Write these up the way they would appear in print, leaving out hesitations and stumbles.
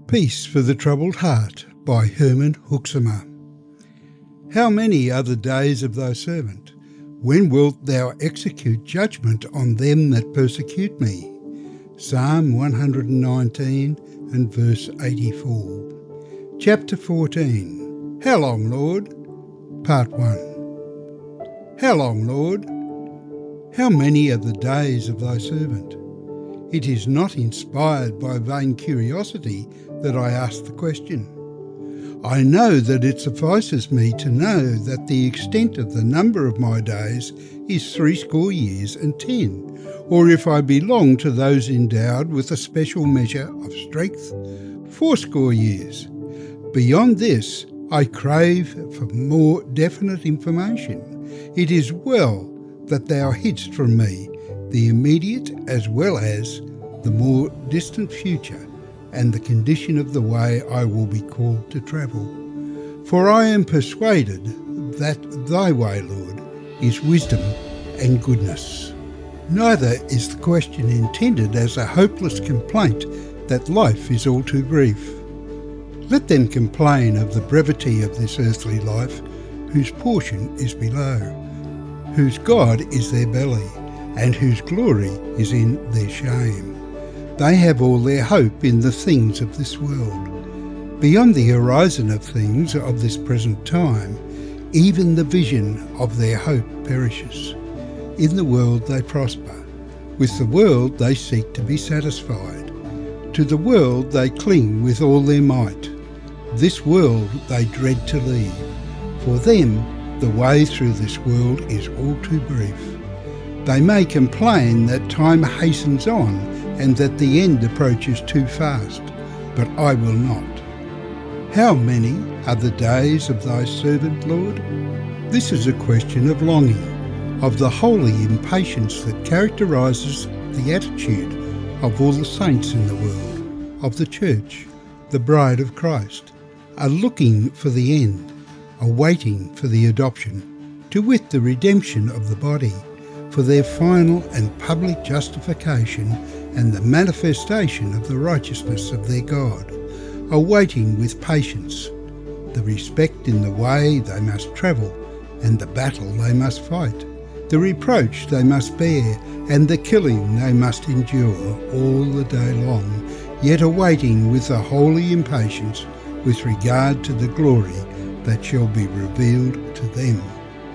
Peace for the Troubled Heart by Herman Hoeksema. How many are the days of thy servant? When wilt thou execute judgment on them that persecute me? Psalm 119 and verse 84. Chapter 14. How long, Lord? Part 1. How long, Lord? How many are the days of thy servant? It is not inspired by vain curiosity that I ask the question. I know that it suffices me to know that the extent of the number of my days is 80 years and 10, or if I belong to those endowed with a special measure of strength, 80 years. Beyond this, I crave for more definite information. It is well that thou hidst from me the immediate as well as the more distant future and the condition of the way I will be called to travel. For I am persuaded that thy way, Lord, is wisdom and goodness. Neither is the question intended as a hopeless complaint that life is all too brief. Let them complain of the brevity of this earthly life, whose portion is below, whose God is their belly, and whose glory is in their shame. They have all their hope in the things of this world. Beyond the horizon of things of this present time, even the vision of their hope perishes. In the world they prosper. With the world they seek to be satisfied. To the world they cling with all their might. This world they dread to leave. For them, the way through this world is all too brief. They may complain that time hastens on and that the end approaches too fast, but I will not. How many are the days of thy servant, Lord? This is a question of longing, of the holy impatience that characterises the attitude of all the saints in the world, of the Church, the bride of Christ, are looking for the end, are waiting for the adoption, to wit the redemption of the body, for their final and public justification and the manifestation of the righteousness of their God, are waiting with patience, the respect in the way they must travel and the battle they must fight, the reproach they must bear and the killing they must endure all the day long, yet awaiting with a holy impatience with regard to the glory that shall be revealed to them.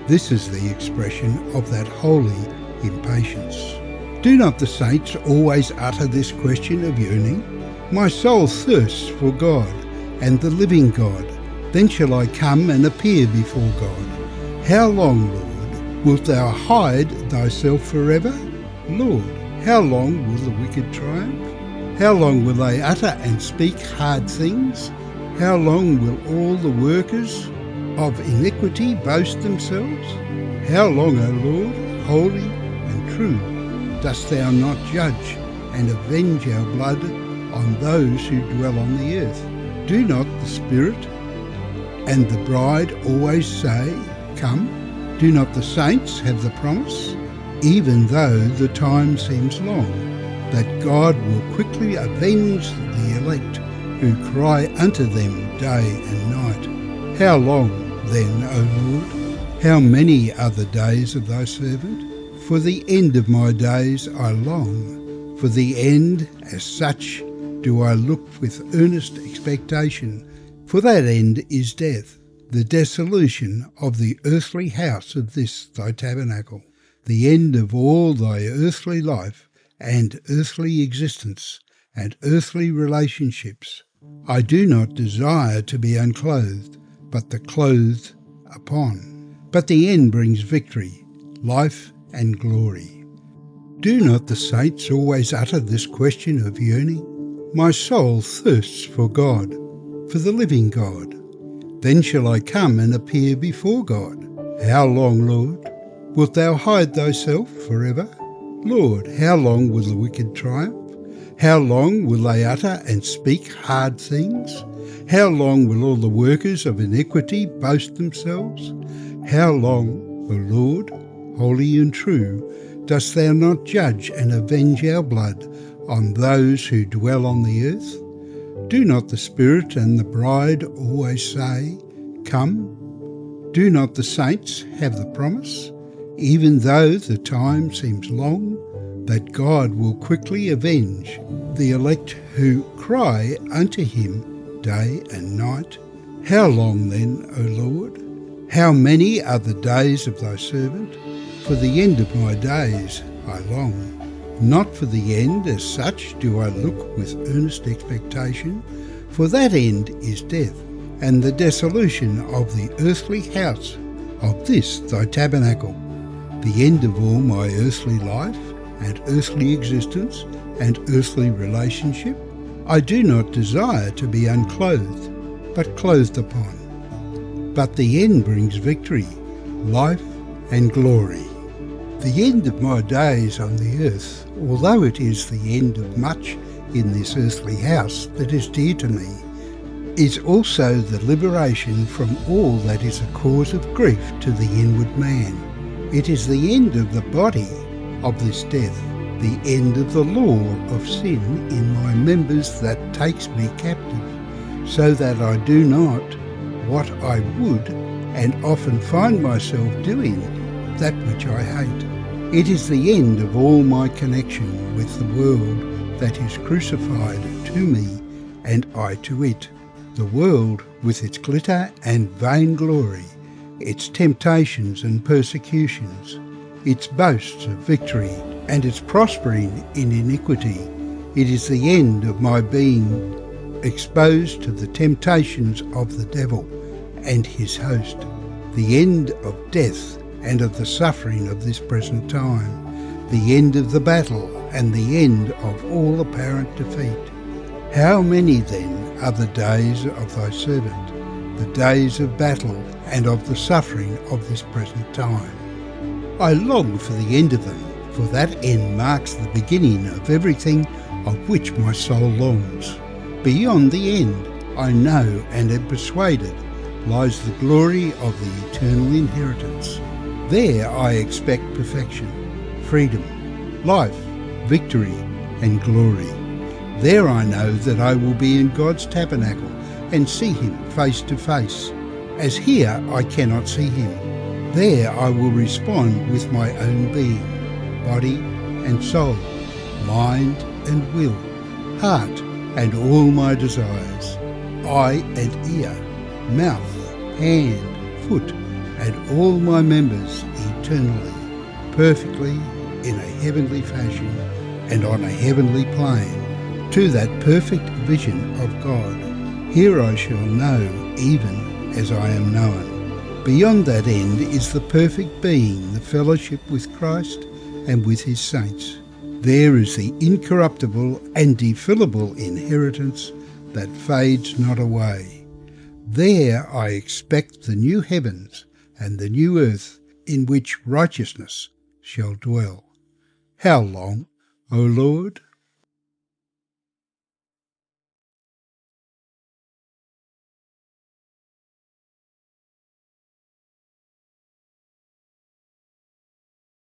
This is the expression of that holy impatience. Do not the saints always utter this question of yearning? My soul thirsts for God and the living God. Then shall I come and appear before God. How long, Lord, wilt thou hide thyself forever? Lord, how long will the wicked triumph? How long will they utter and speak hard things? How long will all the workers of iniquity boast themselves? How long, O Lord, holy and true, dost thou not judge and avenge our blood on those who dwell on the earth? Do not the Spirit and the bride always say, Come? Do not the saints have the promise, even though the time seems long, that God will quickly avenge the elect who cry unto them day and night? How long then, O Lord? How many are the days of thy servant? For the end of my days I long. For the end as such do I look with earnest expectation. For that end is death, the dissolution of the earthly house of this thy tabernacle, the end of all thy earthly life and earthly existence and earthly relationships. I do not desire to be unclothed, but the clothed upon. But the end brings victory, life and glory. Do not the saints always utter this question of yearning? My soul thirsts for God, for the living God. Then shall I come and appear before God. How long, Lord, wilt thou hide thyself forever? Lord, how long will the wicked triumph? How long will they utter and speak hard things? How long will all the workers of iniquity boast themselves? How long, O Lord, holy and true, dost thou not judge and avenge our blood on those who dwell on the earth? Do not the Spirit and the bride always say, "Come"? Do not the saints have the promise, even though the time seems long, that God will quickly avenge the elect who cry unto him day and night? How long then, O Lord? How many are the days of thy servant? For the end of my days I long. Not for the end as such do I look with earnest expectation, for that end is death, and the dissolution of the earthly house of this thy tabernacle. The end of all my earthly life, and earthly existence, and earthly relationship, I do not desire to be unclothed, but clothed upon. But the end brings victory, life, and glory. The end of my days on the earth, although it is the end of much in this earthly house that is dear to me, is also the liberation from all that is a cause of grief to the inward man. It is the end of the body of this death, the end of the law of sin in my members that takes me captive, so that I do not what I would, and often find myself doing that which I hate. It is the end of all my connection with the world that is crucified to me, and I to it. The world with its glitter and vainglory, its temptations and persecutions, its boasts of victory, and its prospering in iniquity. It is the end of my being exposed to the temptations of the devil and his host, the end of death and of the suffering of this present time, the end of the battle and the end of all apparent defeat. How many then are the days of thy servant, the days of battle and of the suffering of this present time? I long for the end of them, for that end marks the beginning of everything of which my soul longs. Beyond the end, I know and am persuaded, lies the glory of the eternal inheritance. There I expect perfection, freedom, life, victory, and glory. There I know that I will be in God's tabernacle and see him face to face, as here I cannot see him. There I will respond with my own being, body and soul, mind and will, heart and all my desires, eye and ear, mouth, hand, foot, and all my members eternally, perfectly, in a heavenly fashion, and on a heavenly plane, to that perfect vision of God. Here I shall know even as I am known. Beyond that end is the perfect being, the fellowship with Christ and with his saints. There is the incorruptible and defillable inheritance that fades not away. There I expect the new heavens and the new earth in which righteousness shall dwell. How long, O Lord?